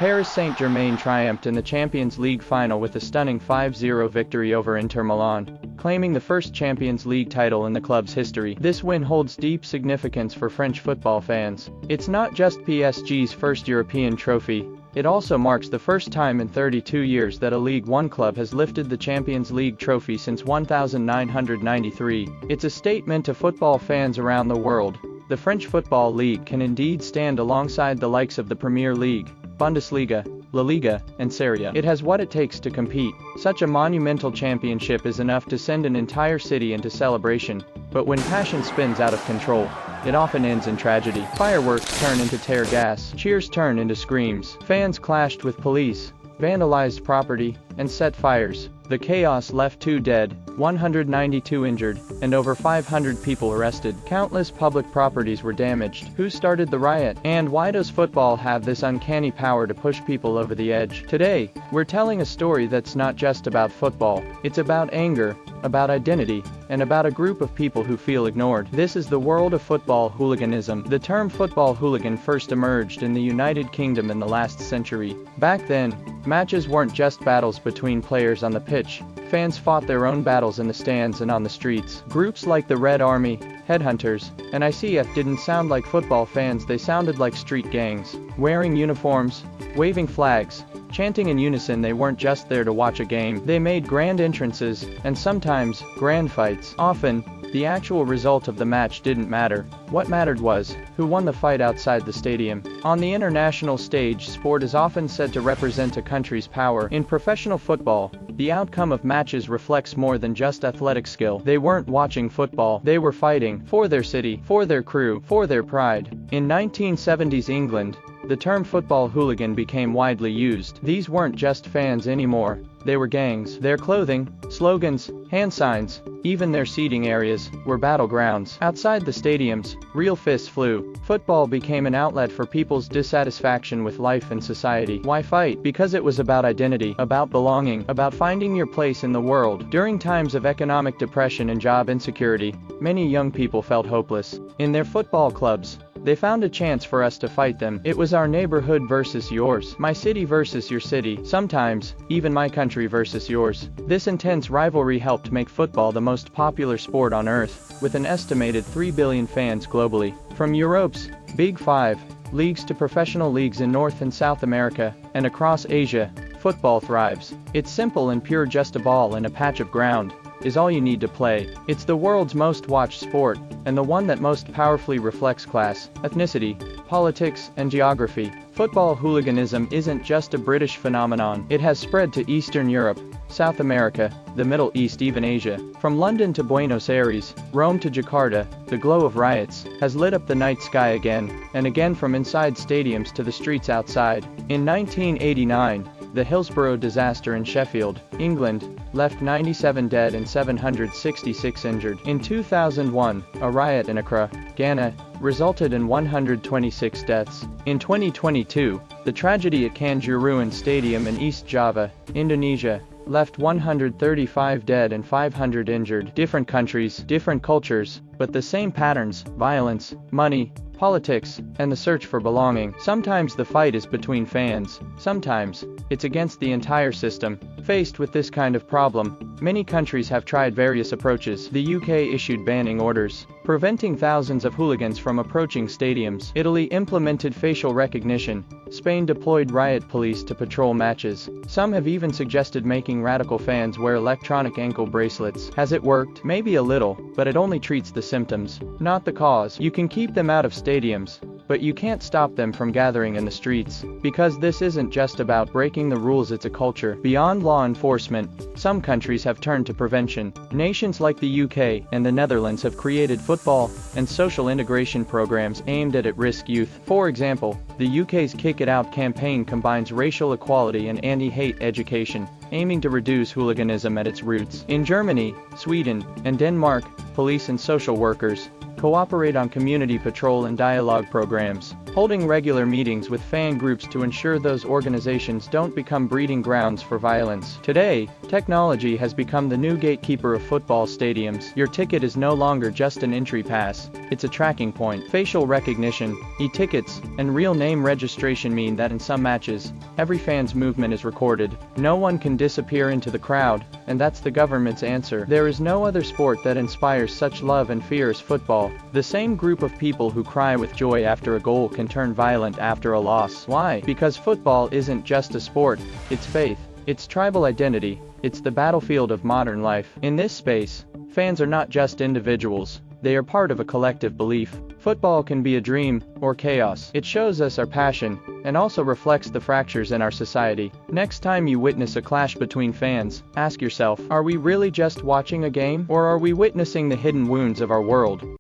Paris Saint-Germain triumphed in the Champions League final with a stunning 5-0 victory over Inter Milan, claiming the first Champions League title in the club's history. This win holds deep significance for French football fans. It's not just PSG's first European trophy, it also marks the first time in 32 years that a Ligue 1 club has lifted the Champions League trophy since 1993. It's a statement to football fans around the world. The French Football League can indeed stand alongside the likes of the Premier League, Bundesliga, La Liga, and Serie A. It has what it takes to compete. Such a monumental championship is enough to send an entire city into celebration, but when passion spins out of control, it often ends in tragedy. Fireworks turn into tear gas, cheers turn into screams, fans clashed with police, vandalized property, and set fires. The chaos left 2 dead, 192 injured, and over 500 people arrested. Countless public properties were damaged. Who started the riot? And why does football have this uncanny power to push people over the edge? Today, we're telling a story that's not just about football. It's about anger, about identity, and about a group of people who feel ignored. This is the world of football hooliganism. The term football hooligan first emerged in the United Kingdom in the last century. Back then, matches weren't just battles between players on the pitch. Fans fought their own battles in the stands and on the streets. Groups like the Red Army, Headhunters, and ICF didn't sound like football fans, they sounded like street gangs. Wearing uniforms, waving flags, chanting in unison, they weren't just there to watch a game. They made grand entrances, and sometimes, grand fights. Often, the actual result of the match didn't matter. What mattered was, who won the fight outside the stadium. On the international stage, sport is often said to represent a country's power. In professional football, the outcome of matches reflects more than just athletic skill. They weren't watching football, they were fighting for their city, for their crew, for their pride. In 1970s England, the term football hooligan became widely used. These weren't just fans anymore, they were gangs. Their clothing, slogans, hand signs, even their seating areas, were battlegrounds. Outside the stadiums, real fists flew. Football became an outlet for people's dissatisfaction with life and society. Why fight? Because it was about identity, about belonging, about finding your place in the world. During times of economic depression and job insecurity, many young people felt hopeless. In their football clubs, they found a chance for us to fight them. It was our neighborhood versus yours, my city versus your city, sometimes, even my country versus yours. This intense rivalry helped make football the most popular sport on earth, with an estimated 3 billion fans globally. From Europe's Big Five leagues to professional leagues in North and South America, and across Asia, football thrives. It's simple and pure, just a ball and a patch of ground is all you need to play. It's the world's most watched sport, and the one that most powerfully reflects class, ethnicity, politics, and geography. Football hooliganism isn't just a British phenomenon. It has spread to Eastern Europe, South America, the Middle East, even Asia. From London to Buenos Aires, Rome to Jakarta, the glow of riots has lit up the night sky again and again, from inside stadiums to the streets outside. In 1989, the Hillsborough disaster in Sheffield, England, left 97 dead and 766 injured. In 2001, a riot in Accra, Ghana, resulted in 126 deaths. In 2022, the tragedy at Kanjuruhan Stadium in East Java, Indonesia, left 135 dead and 500 injured. Different countries, different cultures, but the same patterns: violence, money, politics, and the search for belonging. Sometimes the fight is between fans, sometimes it's against the entire system. Faced with this kind of problem, many countries have tried various approaches. The UK issued banning orders, preventing thousands of hooligans from approaching stadiums. Italy implemented facial recognition. Spain deployed riot police to patrol matches. Some have even suggested making radical fans wear electronic ankle bracelets. Has it worked? Maybe a little, but it only treats the symptoms, not the cause. You can keep them out of stadiums, but you can't stop them from gathering in the streets. Because this isn't just about breaking the rules, it's a culture. Beyond law enforcement, some countries have turned to prevention. Nations like the UK and the Netherlands have created football and social integration programs aimed at at-risk youth. For example, the UK's Kick It Out campaign combines racial equality and anti-hate education, aiming to reduce hooliganism at its roots. In Germany, Sweden, and Denmark, police and social workers cooperate on community patrol and dialogue programs, holding regular meetings with fan groups to ensure those organizations don't become breeding grounds for violence. Today, technology has become the new gatekeeper of football stadiums. Your ticket is no longer just an entry pass, it's a tracking point. Facial recognition, e-tickets, and real name registration mean that in some matches, every fan's movement is recorded. No one can disappear into the crowd, and that's the government's answer. There is no other sport that inspires such love and fear as football. The same group of people who cry with joy after a goal can turn violent after a loss. Why? Because football isn't just a sport, it's faith, it's tribal identity, it's the battlefield of modern life. In this space, fans are not just individuals, they are part of a collective belief. Football can be a dream, or chaos. It shows us our passion, and also reflects the fractures in our society. Next time you witness a clash between fans, ask yourself, are we really just watching a game, or are we witnessing the hidden wounds of our world?